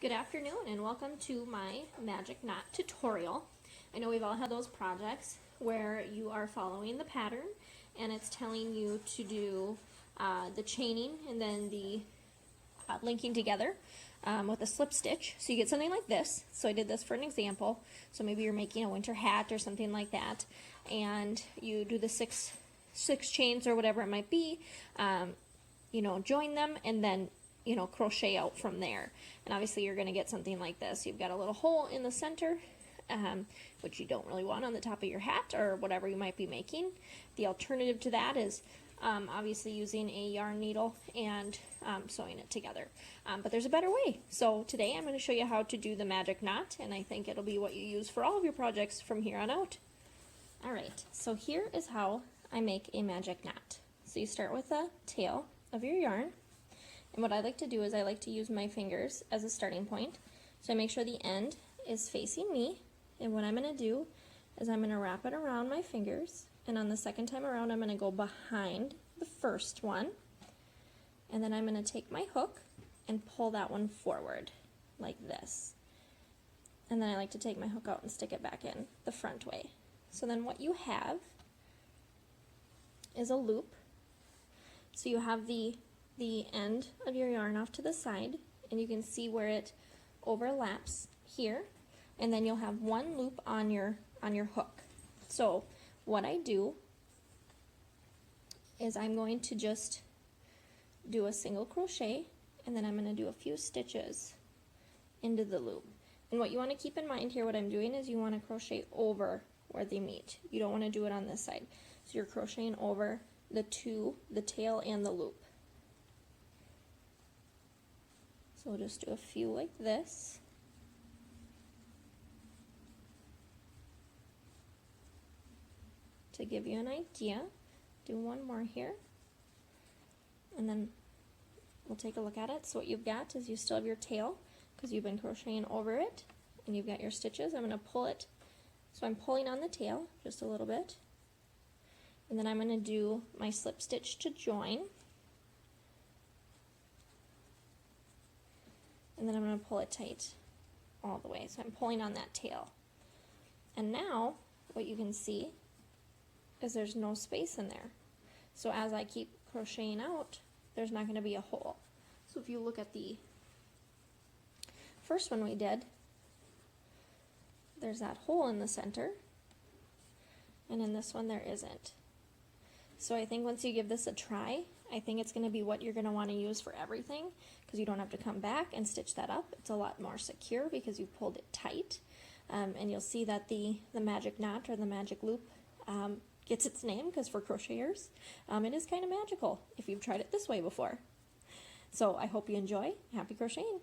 Good afternoon and welcome to my magic knot tutorial. I know we've all had those projects where you are following the pattern and it's telling you to do the chaining and then the linking together with a slip stitch. So you get something like this. So I did this for an example. So maybe you're making a winter hat or something like that, and you do the six chains or whatever it might be, join them and then crochet out from there. And obviously you're going to get something like this. You've got a little hole in the center, which you don't really want on the top of your hat or whatever you might be making. The alternative to that is obviously using a yarn needle and sewing it together. But there's a better way. So today I'm going to show you how to do the magic knot, and I think it'll be what you use for all of your projects from here on out. Alright, so here is how I make a magic knot. So you start with the tail of your yarn. And what I like to do is I like to use my fingers as a starting point. So I make sure the end is facing me. And what I'm going to do is I'm going to wrap it around my fingers. And on the second time around, I'm going to go behind the first one. And then I'm going to take my hook and pull that one forward like this. And then I like to take my hook out and stick it back in the front way. So then what you have is a loop. So you have the end of your yarn off to the side, and you can see where it overlaps here, and then you'll have one loop on your hook. So what I do is I'm going to just do a single crochet, and then I'm going to do a few stitches into the loop. And what you want to keep in mind here, what I'm doing is you want to crochet over where they meet. You don't want to do it on this side. So you're crocheting over the tail and the loop. So we'll just do a few like this. To give you an idea, do one more here. And then we'll take a look at it. So what you've got is you still have your tail because you've been crocheting over it, and you've got your stitches. I'm going to pull it. So I'm pulling on the tail just a little bit. And then I'm going to do my slip stitch to join. And then I'm going to pull it tight all the way. So I'm pulling on that tail. And now what you can see is there's no space in there. So as I keep crocheting out, there's not going to be a hole. So if you look at the first one we did, there's that hole in the center, and in this one there isn't. So I think once you give this a try, I think it's going to be what you're going to want to use for everything, because you don't have to come back and stitch that up. It's a lot more secure because you pulled it tight. And you'll see that the magic knot or the magic loop gets its name because for crocheters, it is kind of magical if you've tried it this way before. So I hope you enjoy. Happy crocheting!